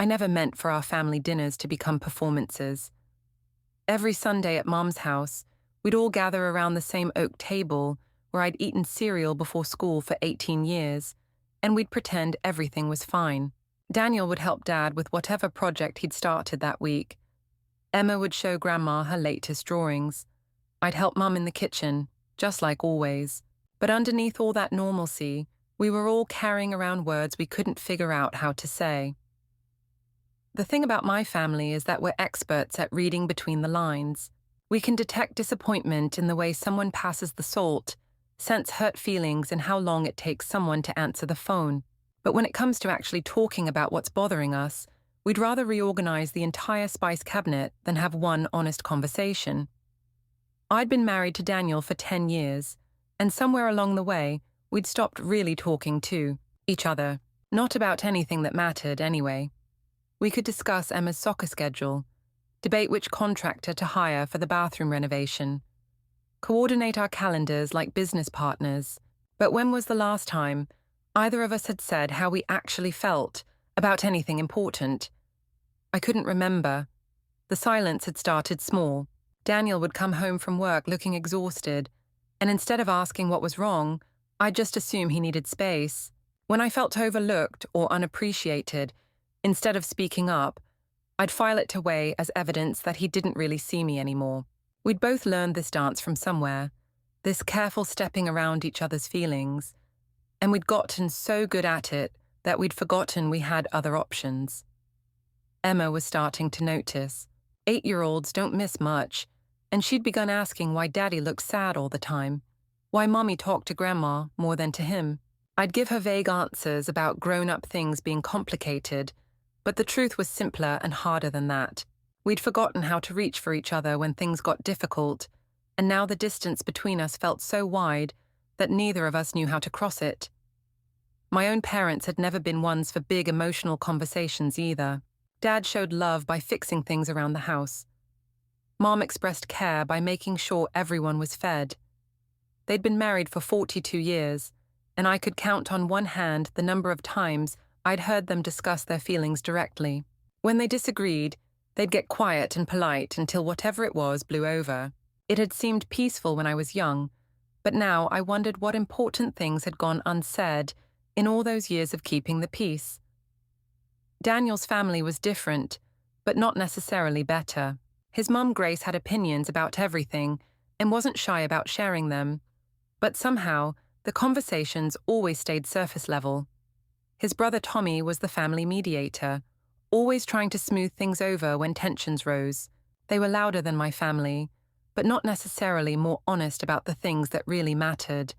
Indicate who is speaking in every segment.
Speaker 1: I never meant for our family dinners to become performances. Every Sunday at Mom's house, we'd all gather around the same oak table where I'd eaten cereal before school for 18 years, and we'd pretend everything was fine. Daniel would help Dad with whatever project he'd started that week. Emma would show Grandma her latest drawings. I'd help Mum in the kitchen, just like always. But underneath all that normalcy, we were all carrying around words we couldn't figure out how to say. The thing about my family is that we're experts at reading between the lines. We can detect disappointment in the way someone passes the salt, sense hurt feelings in how long it takes someone to answer the phone. But when it comes to actually talking about what's bothering us, we'd rather reorganize the entire spice cabinet than have one honest conversation. I'd been married to Daniel for 10 years, and somewhere along the way, we'd stopped really talking to each other, not about anything that mattered anyway. We could discuss Emma's soccer schedule, debate which contractor to hire for the bathroom renovation, coordinate our calendars like business partners. But when was the last time either of us had said how we actually felt about anything important? I couldn't remember. The silence had started small. Daniel would come home from work looking exhausted, and instead of asking what was wrong, I'd just assume he needed space. When I felt overlooked or unappreciated, instead of speaking up, I'd file it away as evidence that he didn't really see me anymore. We'd both learned this dance from somewhere, this careful stepping around each other's feelings, and we'd gotten so good at it that we'd forgotten we had other options. Emma was starting to notice. 8-year-olds don't miss much, and she'd begun asking why Daddy looked sad all the time, why Mommy talked to Grandma more than to him. I'd give her vague answers about grown-up things being complicated, but the truth was simpler and harder than that. We'd forgotten how to reach for each other when things got difficult, and now the distance between us felt so wide that neither of us knew how to cross it. My own parents had never been ones for big emotional conversations either. Dad showed love by fixing things around the house. Mom expressed care by making sure everyone was fed. They'd been married for 42 years, and I could count on one hand the number of times I'd heard them discuss their feelings directly. When they disagreed, they'd get quiet and polite until whatever it was blew over. It had seemed peaceful when I was young, but now I wondered what important things had gone unsaid in all those years of keeping the peace. Daniel's family was different, but not necessarily better. His mum Grace had opinions about everything and wasn't shy about sharing them, but somehow the conversations always stayed surface level. His brother Tommy was the family mediator, always trying to smooth things over when tensions rose. They were louder than my family, but not necessarily more honest about the things that really mattered.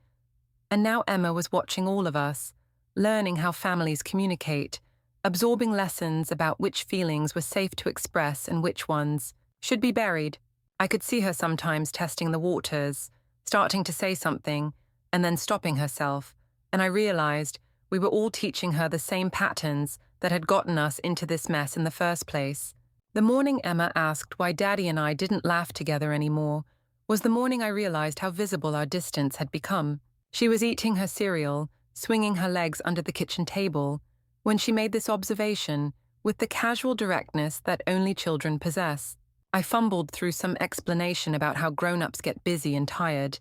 Speaker 1: And now Emma was watching all of us, learning how families communicate, absorbing lessons about which feelings were safe to express and which ones should be buried. I could see her sometimes testing the waters, starting to say something, and then stopping herself, and I realized we were all teaching her the same patterns that had gotten us into this mess in the first place. The morning Emma asked why Daddy and I didn't laugh together anymore was the morning I realized how visible our distance had become. She was eating her cereal, swinging her legs under the kitchen table, when she made this observation with the casual directness that only children possess. I fumbled through some explanation about how grown-ups get busy and tired,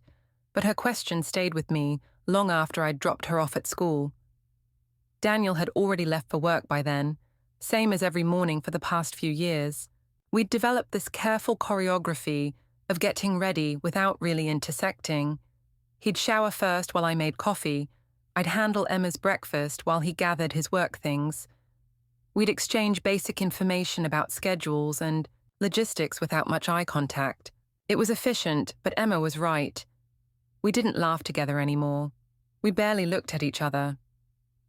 Speaker 1: but her question stayed with me long after I'd dropped her off at school. Daniel had already left for work by then, same as every morning for the past few years. We'd developed this careful choreography of getting ready without really intersecting. He'd shower first while I made coffee. I'd handle Emma's breakfast while he gathered his work things. We'd exchange basic information about schedules and logistics without much eye contact. It was efficient, but Emma was right. We didn't laugh together anymore. We barely looked at each other.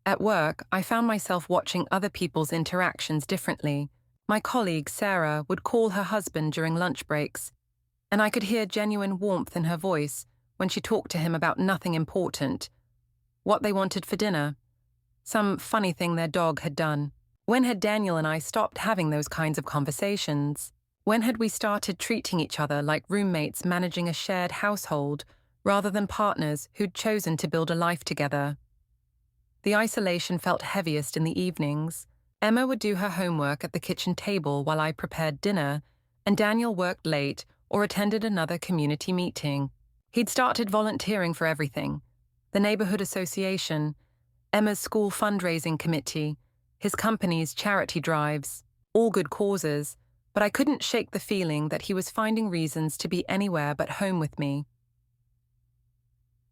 Speaker 1: At work, I found myself watching other people's interactions differently. My colleague, Sarah, would call her husband during lunch breaks, and I could hear genuine warmth in her voice when she talked to him about nothing important. What they wanted for dinner. Some funny thing their dog had done. When had Daniel and I stopped having those kinds of conversations? When had we started treating each other like roommates managing a shared household rather than partners who'd chosen to build a life together? The isolation felt heaviest in the evenings. Emma would do her homework at the kitchen table while I prepared dinner, and Daniel worked late or attended another community meeting. He'd started volunteering for everything: the neighborhood association, Emma's school fundraising committee, his company's charity drives, all good causes, but I couldn't shake the feeling that he was finding reasons to be anywhere but home with me.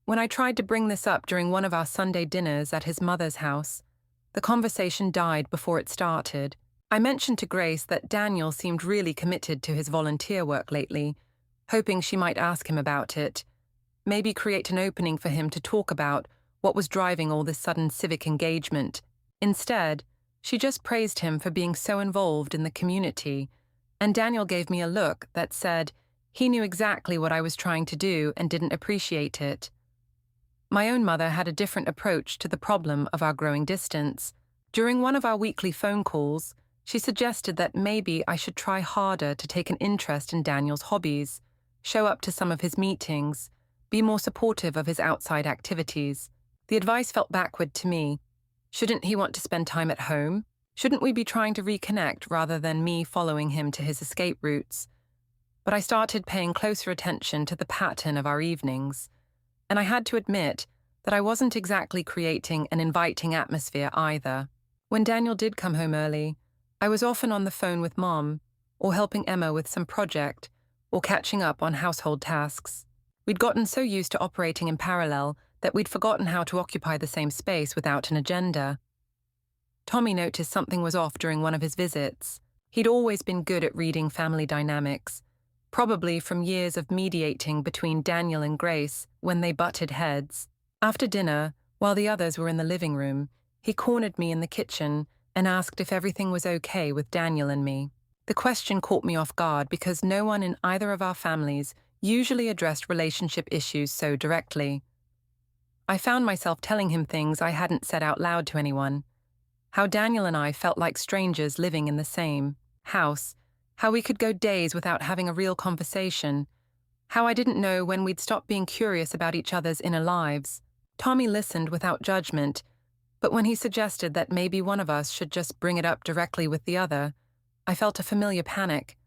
Speaker 1: When I tried to bring this up during one of our Sunday dinners at his mother's house, the conversation died before it started. I mentioned to Grace that Daniel seemed really committed to his volunteer work lately, hoping she might ask him about it, maybe create an opening for him to talk about what was driving all this sudden civic engagement. Instead, she just praised him for being so involved in the community, and Daniel gave me a look that said he knew exactly what I was trying to do and didn't appreciate it. My own mother had a different approach to the problem of our growing distance. During one of our weekly phone calls, she suggested that maybe I should try harder to take an interest in Daniel's hobbies, show up to some of his meetings, be more supportive of his outside activities. The advice felt backward to me. Shouldn't he want to spend time at home? Shouldn't we be trying to reconnect rather than me following him to his escape routes? But I started paying closer attention to the pattern of our evenings, and I had to admit that I wasn't exactly creating an inviting atmosphere either. When Daniel did come home early, I was often on the phone with Mom, or helping Emma with some project, or catching up on household tasks. We'd gotten so used to operating in parallel that we'd forgotten how to occupy the same space without an agenda. Tommy noticed something was off during one of his visits. He'd always been good at reading family dynamics, probably from years of mediating between Daniel and Grace when they butted heads. After dinner, while the others were in the living room, he cornered me in the kitchen and asked if everything was okay with Daniel and me. The question caught me off guard because no one in either of our families usually addressed relationship issues so directly. I found myself telling him things I hadn't said out loud to anyone. How Daniel and I felt like strangers living in the same house, how we could go days without having a real conversation, how I didn't know when we'd stop being curious about each other's inner lives. Tommy listened without judgment, but when he suggested that maybe one of us should just bring it up directly with the other, I felt a familiar panic.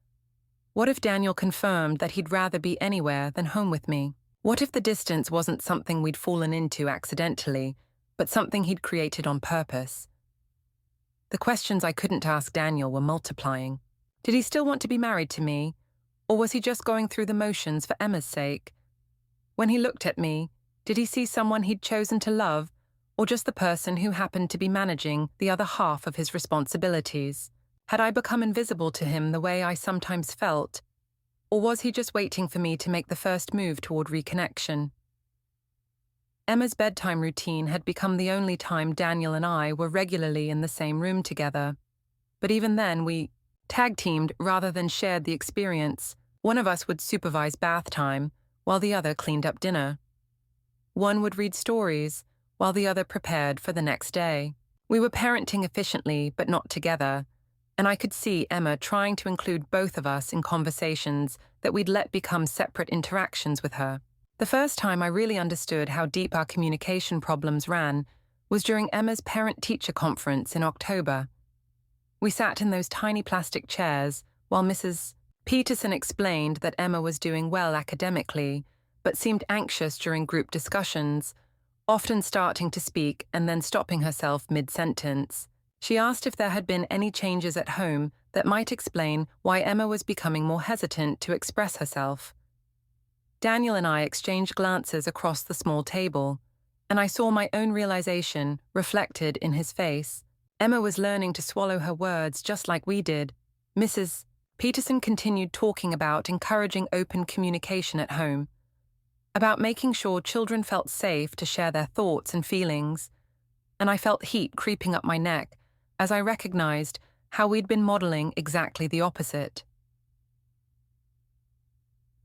Speaker 1: What if Daniel confirmed that he'd rather be anywhere than home with me? What if the distance wasn't something we'd fallen into accidentally, but something he'd created on purpose? The questions I couldn't ask Daniel were multiplying. Did he still want to be married to me, or was he just going through the motions for Emma's sake? When he looked at me, did he see someone he'd chosen to love, or just the person who happened to be managing the other half of his responsibilities? Had I become invisible to him the way I sometimes felt, or was he just waiting for me to make the first move toward reconnection? Emma's bedtime routine had become the only time Daniel and I were regularly in the same room together. But even then, we tag-teamed rather than shared the experience. One of us would supervise bath time, while the other cleaned up dinner. One would read stories, while the other prepared for the next day. We were parenting efficiently, but not together, and I could see Emma trying to include both of us in conversations that we'd let become separate interactions with her. The first time I really understood how deep our communication problems ran was during Emma's parent-teacher conference in October. We sat in those tiny plastic chairs while Mrs. Peterson explained that Emma was doing well academically, but seemed anxious during group discussions, often starting to speak and then stopping herself mid-sentence. She asked if there had been any changes at home that might explain why Emma was becoming more hesitant to express herself. Daniel and I exchanged glances across the small table, and I saw my own realization reflected in his face. Emma was learning to swallow her words just like we did. Mrs. Peterson continued talking about encouraging open communication at home, about making sure children felt safe to share their thoughts and feelings, and I felt heat creeping up my neck as I recognized how we'd been modeling exactly the opposite.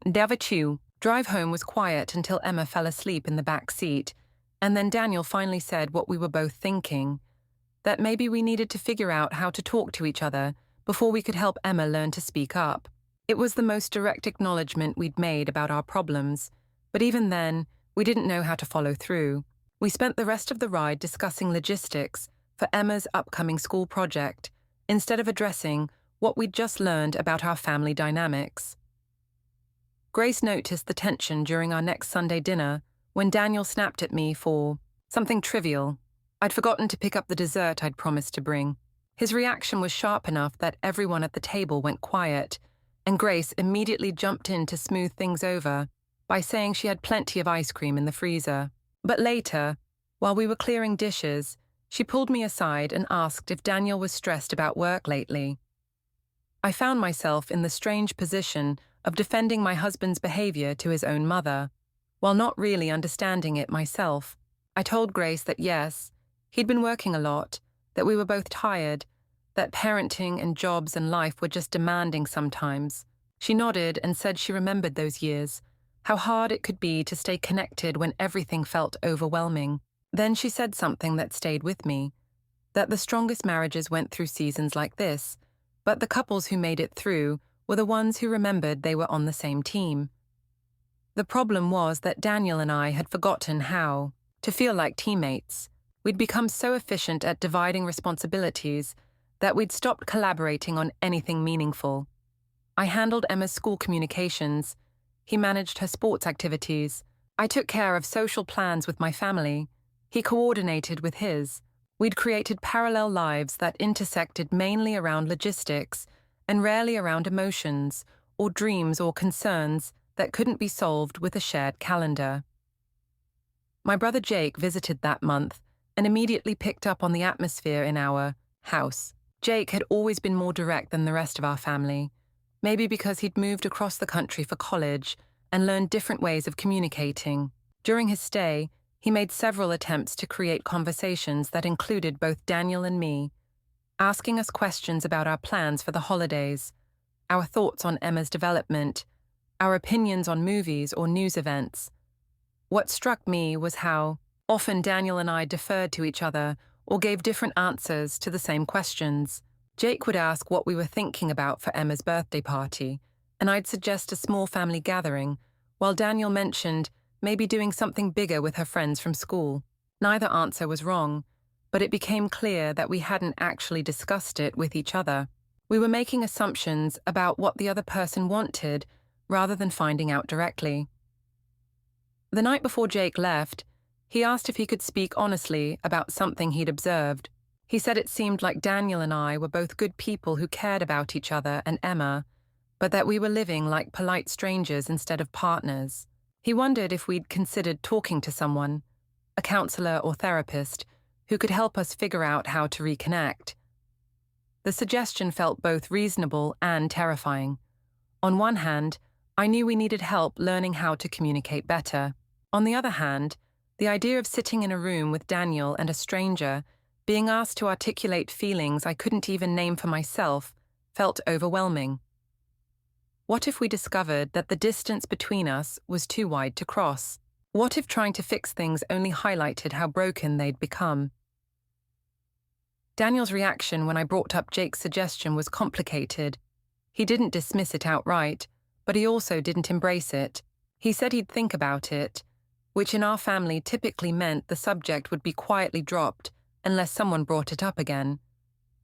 Speaker 1: Davichu. Drive home was quiet until Emma fell asleep in the back seat, and then Daniel finally said what we were both thinking, that maybe we needed to figure out how to talk to each other before we could help Emma learn to speak up. It was the most direct acknowledgement we'd made about our problems, but even then, we didn't know how to follow through. We spent the rest of the ride discussing logistics for Emma's upcoming school project, instead of addressing what we'd just learned about our family dynamics. Grace noticed the tension during our next Sunday dinner when Daniel snapped at me for something trivial. I'd forgotten to pick up the dessert I'd promised to bring. His reaction was sharp enough that everyone at the table went quiet, and Grace immediately jumped in to smooth things over by saying she had plenty of ice cream in the freezer. But later, while we were clearing dishes, she pulled me aside and asked if Daniel was stressed about work lately. I found myself in the strange position of defending my husband's behavior to his own mother, while not really understanding it myself. I told Grace that yes, he'd been working a lot, that we were both tired, that parenting and jobs and life were just demanding sometimes. She nodded and said she remembered those years, how hard it could be to stay connected when everything felt overwhelming. Then she said something that stayed with me, that the strongest marriages went through seasons like this, but the couples who made it through were the ones who remembered they were on the same team. The problem was that Daniel and I had forgotten how to feel like teammates. We'd become so efficient at dividing responsibilities that we'd stopped collaborating on anything meaningful. I handled Emma's school communications. He managed her sports activities. I took care of social plans with my family. He coordinated with his. We'd created parallel lives that intersected mainly around logistics and rarely around emotions or dreams or concerns that couldn't be solved with a shared calendar. My brother Jake visited that month and immediately picked up on the atmosphere in our house. Jake had always been more direct than the rest of our family, maybe because he'd moved across the country for college and learned different ways of communicating. During his stay, he made several attempts to create conversations that included both Daniel and me, asking us questions about our plans for the holidays, our thoughts on Emma's development, our opinions on movies or news events. What struck me was how often Daniel and I deferred to each other or gave different answers to the same questions. Jake would ask what we were thinking about for Emma's birthday party, and I'd suggest a small family gathering, while Daniel mentioned maybe doing something bigger with her friends from school. Neither answer was wrong, but it became clear that we hadn't actually discussed it with each other. We were making assumptions about what the other person wanted rather than finding out directly. The night before Jake left, he asked if he could speak honestly about something he'd observed. He said it seemed like Daniel and I were both good people who cared about each other and Emma, but that we were living like polite strangers instead of partners. He wondered if we'd considered talking to someone, a counselor or therapist, who could help us figure out how to reconnect. The suggestion felt both reasonable and terrifying. On one hand, I knew we needed help learning how to communicate better. On the other hand, the idea of sitting in a room with Daniel and a stranger, being asked to articulate feelings I couldn't even name for myself, felt overwhelming. What if we discovered that the distance between us was too wide to cross? What if trying to fix things only highlighted how broken they'd become? Daniel's reaction when I brought up Jake's suggestion was complicated. He didn't dismiss it outright, but he also didn't embrace it. He said he'd think about it, which in our family typically meant the subject would be quietly dropped unless someone brought it up again.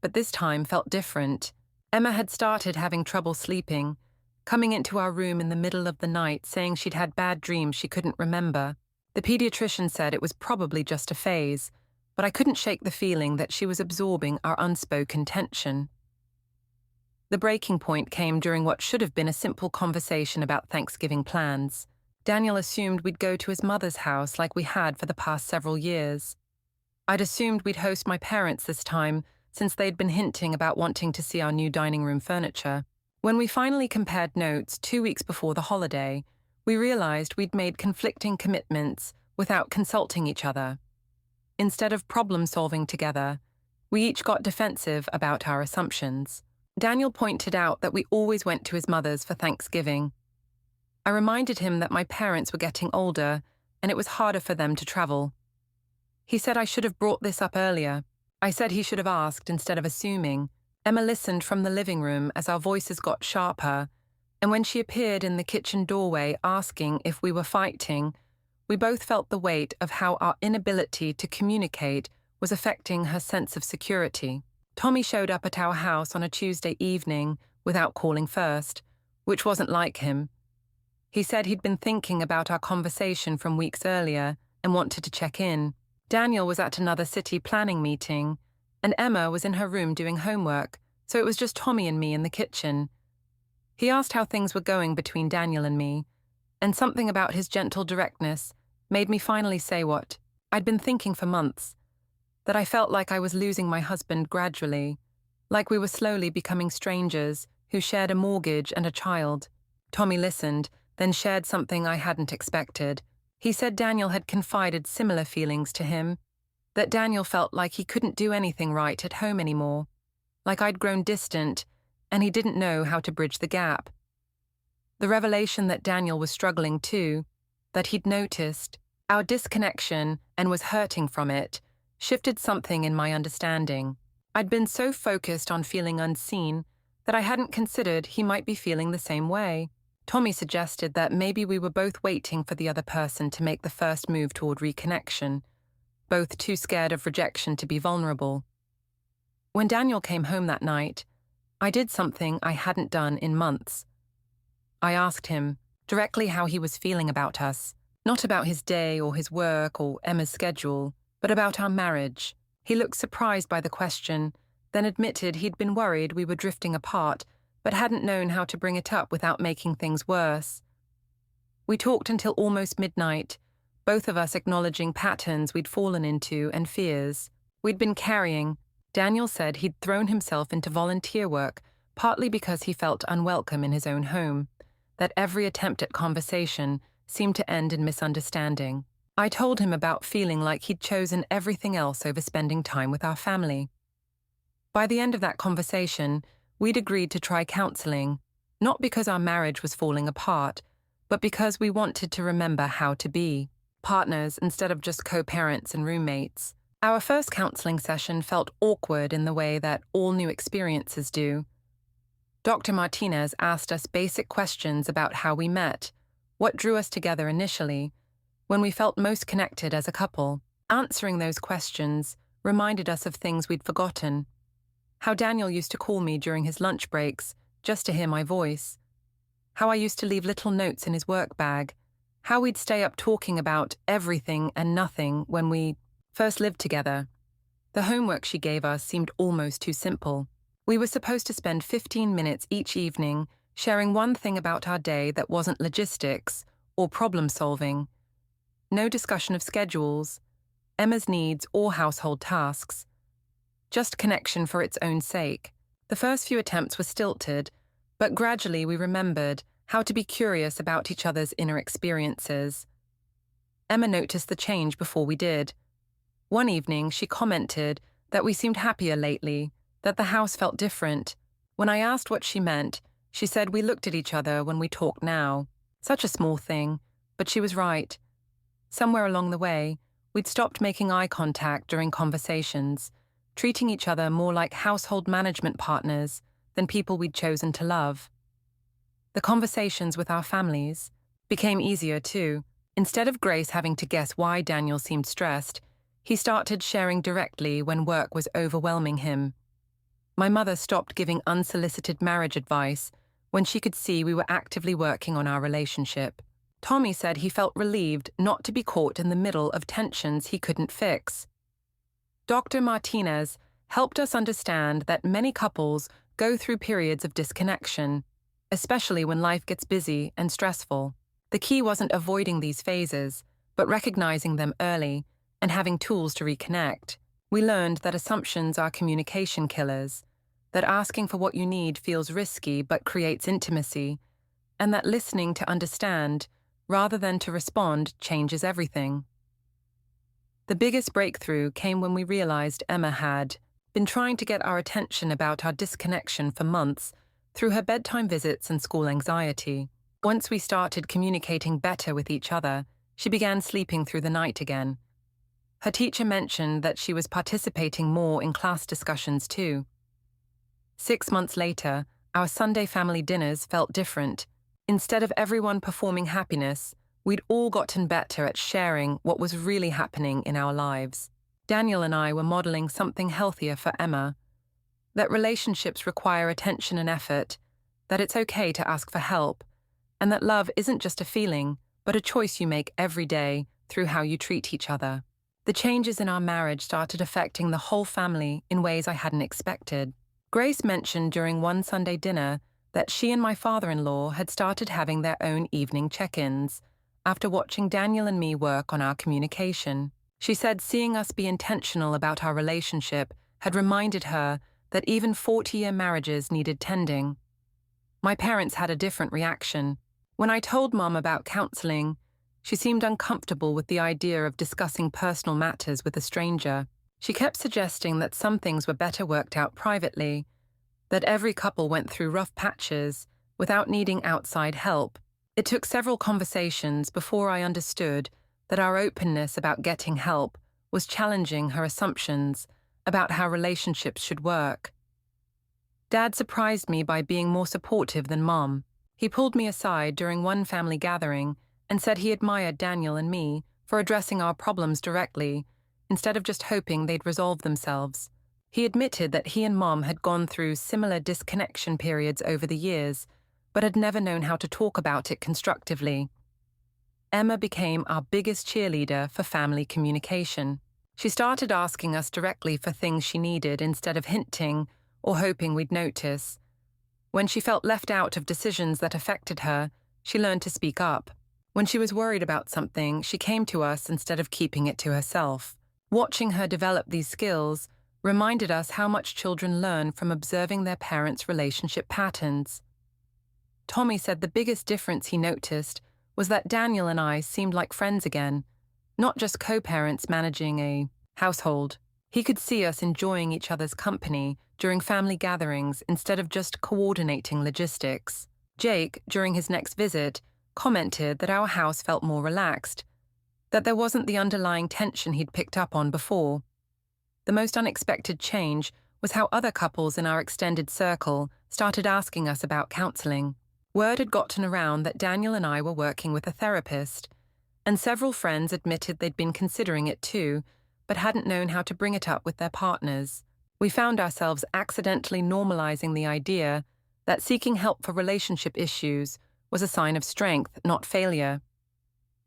Speaker 1: But this time felt different. Emma had started having trouble sleeping, coming into our room in the middle of the night saying she'd had bad dreams she couldn't remember. The pediatrician said it was probably just a phase, but I couldn't shake the feeling that she was absorbing our unspoken tension. The breaking point came during what should have been a simple conversation about Thanksgiving plans. Daniel assumed we'd go to his mother's house like we had for the past several years. I'd assumed we'd host my parents this time, since they'd been hinting about wanting to see our new dining room furniture. When we finally compared notes 2 weeks before the holiday, we realized we'd made conflicting commitments without consulting each other. Instead of problem-solving together, we each got defensive about our assumptions. Daniel pointed out that we always went to his mother's for Thanksgiving. I reminded him that my parents were getting older and it was harder for them to travel. He said I should have brought this up earlier. I said he should have asked instead of assuming. Emma listened from the living room as our voices got sharper, and when she appeared in the kitchen doorway asking if we were fighting, we both felt the weight of how our inability to communicate was affecting her sense of security. Tommy showed up at our house on a Tuesday evening without calling first, which wasn't like him. He said he'd been thinking about our conversation from weeks earlier and wanted to check in. Daniel was at another city planning meeting, and Emma was in her room doing homework, so it was just Tommy and me in the kitchen. He asked how things were going between Daniel and me, and something about his gentle directness made me finally say what I'd been thinking for months, that I felt like I was losing my husband gradually, like we were slowly becoming strangers who shared a mortgage and a child. Tommy listened, then shared something I hadn't expected. He said Daniel had confided similar feelings to him, that Daniel felt like he couldn't do anything right at home anymore, like I'd grown distant and he didn't know how to bridge the gap. The revelation that Daniel was struggling too, that he'd noticed our disconnection and was hurting from it, shifted something in my understanding. I'd been so focused on feeling unseen that I hadn't considered he might be feeling the same way. Tommy suggested that maybe we were both waiting for the other person to make the first move toward reconnection, both too scared of rejection to be vulnerable. When Daniel came home that night, I did something I hadn't done in months. I asked him directly how he was feeling about us, not about his day or his work or Emma's schedule, but about our marriage. He looked surprised by the question, then admitted he'd been worried we were drifting apart, but hadn't known how to bring it up without making things worse. We talked until almost midnight, both of us acknowledging patterns we'd fallen into and fears we'd been carrying. Daniel said he'd thrown himself into volunteer work, partly because he felt unwelcome in his own home, that every attempt at conversation seemed to end in misunderstanding. I told him about feeling like he'd chosen everything else over spending time with our family. By the end of that conversation, we'd agreed to try counseling, not because our marriage was falling apart, but because we wanted to remember how to be partners instead of just co-parents and roommates. Our first counseling session felt awkward in the way that all new experiences do. Dr. Martinez asked us basic questions about how we met, what drew us together initially, when we felt most connected as a couple. Answering those questions reminded us of things we'd forgotten. How Daniel used to call me during his lunch breaks just to hear my voice. How I used to leave little notes in his work bag. How we'd stay up talking about everything and nothing when we first lived together. The homework she gave us seemed almost too simple. We were supposed to spend 15 minutes each evening sharing one thing about our day that wasn't logistics or problem solving. No discussion of schedules, Emma's needs or household tasks. Just connection for its own sake. The first few attempts were stilted, but gradually we remembered how to be curious about each other's inner experiences. Emma noticed the change before we did. One evening, she commented that we seemed happier lately, that the house felt different. When I asked what she meant, she said we looked at each other when we talked now. Such a small thing, but she was right. Somewhere along the way, we'd stopped making eye contact during conversations, treating each other more like household management partners than people we'd chosen to love. The conversations with our families became easier too. Instead of Grace having to guess why Daniel seemed stressed, he started sharing directly when work was overwhelming him. My mother stopped giving unsolicited marriage advice when she could see we were actively working on our relationship. Tommy said he felt relieved not to be caught in the middle of tensions he couldn't fix. Dr. Martinez helped us understand that many couples go through periods of disconnection, especially when life gets busy and stressful. The key wasn't avoiding these phases, but recognizing them early and having tools to reconnect. We learned that assumptions are communication killers, that asking for what you need feels risky but creates intimacy, and that listening to understand rather than to respond changes everything. The biggest breakthrough came when we realized Emma had been trying to get our attention about our disconnection for months through her bedtime visits and school anxiety. Once we started communicating better with each other, she began sleeping through the night again. Her teacher mentioned that she was participating more in class discussions too. 6 months later, our Sunday family dinners felt different. Instead of everyone performing happiness, we'd all gotten better at sharing what was really happening in our lives. Daniel and I were modeling something healthier for Emma, that relationships require attention and effort, that it's okay to ask for help, and that love isn't just a feeling, but a choice you make every day through how you treat each other. The changes in our marriage started affecting the whole family in ways I hadn't expected. Grace mentioned during one Sunday dinner that she and my father-in-law had started having their own evening check-ins after watching Daniel and me work on our communication. She said seeing us be intentional about our relationship had reminded her that even 40-year marriages needed tending. My parents had a different reaction. When I told Mom about counseling, she seemed uncomfortable with the idea of discussing personal matters with a stranger. She kept suggesting that some things were better worked out privately, that every couple went through rough patches without needing outside help. It took several conversations before I understood that our openness about getting help was challenging her assumptions about how relationships should work. Dad surprised me by being more supportive than Mom. He pulled me aside during one family gathering and said he admired Daniel and me for addressing our problems directly, instead of just hoping they'd resolve themselves. He admitted that he and Mom had gone through similar disconnection periods over the years, but had never known how to talk about it constructively. Emma became our biggest cheerleader for family communication. She started asking us directly for things she needed instead of hinting or hoping we'd notice. When she felt left out of decisions that affected her, she learned to speak up. When she was worried about something, she came to us instead of keeping it to herself. Watching her develop these skills reminded us how much children learn from observing their parents' relationship patterns. Tommy said the biggest difference he noticed was that Daniel and I seemed like friends again, not just co-parents managing a household. He could see us enjoying each other's company during family gatherings instead of just coordinating logistics. Jake, during his next visit, commented that our house felt more relaxed, that there wasn't the underlying tension he'd picked up on before. The most unexpected change was how other couples in our extended circle started asking us about counseling. Word had gotten around that Daniel and I were working with a therapist, and several friends admitted they'd been considering it too, but hadn't known how to bring it up with their partners. We found ourselves accidentally normalizing the idea that seeking help for relationship issues was a sign of strength, not failure.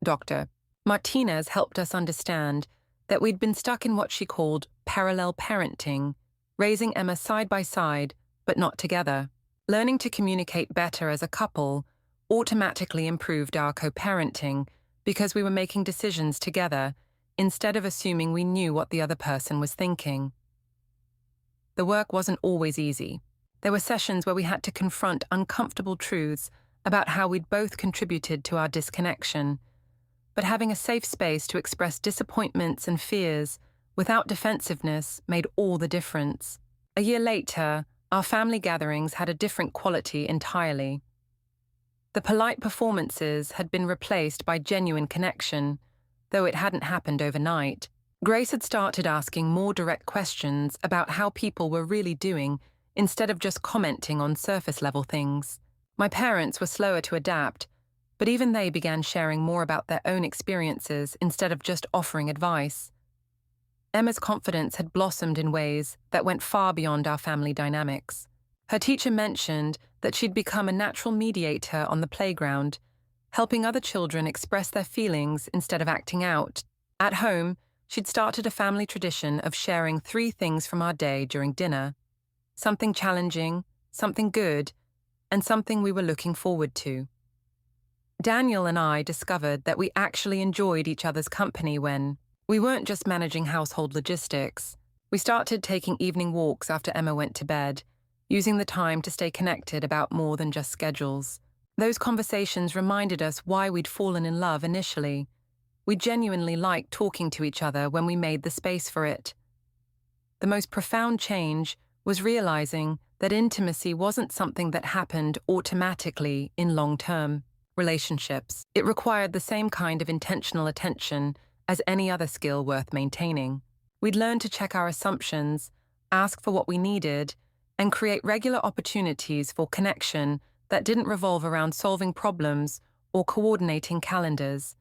Speaker 1: Dr. Martinez helped us understand that we'd been stuck in what she called parallel parenting, raising Emma side by side, but not together. Learning to communicate better as a couple automatically improved our co-parenting because we were making decisions together instead of assuming we knew what the other person was thinking. The work wasn't always easy. There were sessions where we had to confront uncomfortable truths about how we'd both contributed to our disconnection, but having a safe space to express disappointments and fears without defensiveness made all the difference. A year later, our family gatherings had a different quality entirely. The polite performances had been replaced by genuine connection, though it hadn't happened overnight. Grace had started asking more direct questions about how people were really doing instead of just commenting on surface-level things. My parents were slower to adapt, but even they began sharing more about their own experiences instead of just offering advice. Emma's confidence had blossomed in ways that went far beyond our family dynamics. Her teacher mentioned that she'd become a natural mediator on the playground, helping other children express their feelings instead of acting out. At home, she'd started a family tradition of sharing 3 things from our day during dinner: something challenging, something good, and something we were looking forward to. Daniel and I discovered that we actually enjoyed each other's company when we weren't just managing household logistics. We started taking evening walks after Emma went to bed, using the time to stay connected about more than just schedules. Those conversations reminded us why we'd fallen in love initially. We genuinely liked talking to each other when we made the space for it. The most profound change was realizing that intimacy wasn't something that happened automatically in long-term relationships. It required the same kind of intentional attention as any other skill worth maintaining. We'd learn to check our assumptions, ask for what we needed, and create regular opportunities for connection that didn't revolve around solving problems or coordinating calendars.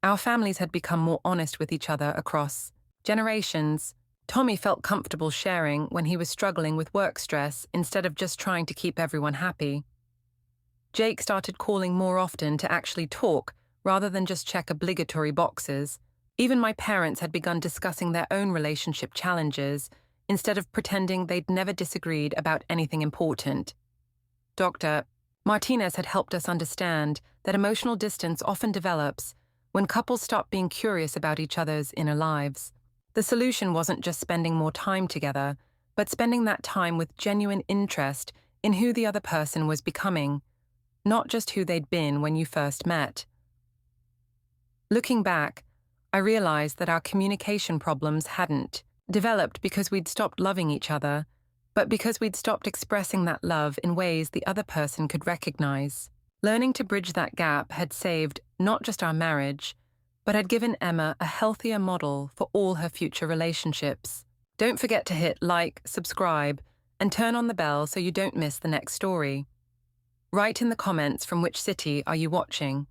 Speaker 1: Our families had become more honest with each other across generations. Tommy felt comfortable sharing when he was struggling with work stress instead of just trying to keep everyone happy. Jake started calling more often to actually talk rather than just check obligatory boxes. Even my parents had begun discussing their own relationship challenges instead of pretending they'd never disagreed about anything important. Dr. Martinez had helped us understand that emotional distance often develops when couples stop being curious about each other's inner lives. The solution wasn't just spending more time together, but spending that time with genuine interest in who the other person was becoming, not just who they'd been when you first met. Looking back, I realized that our communication problems hadn't developed because we'd stopped loving each other, but because we'd stopped expressing that love in ways the other person could recognize. Learning to bridge that gap had saved not just our marriage, but had given Emma a healthier model for all her future relationships. Don't forget to hit like, subscribe, and turn on the bell so you don't miss the next story. Write in the comments from which city are you watching.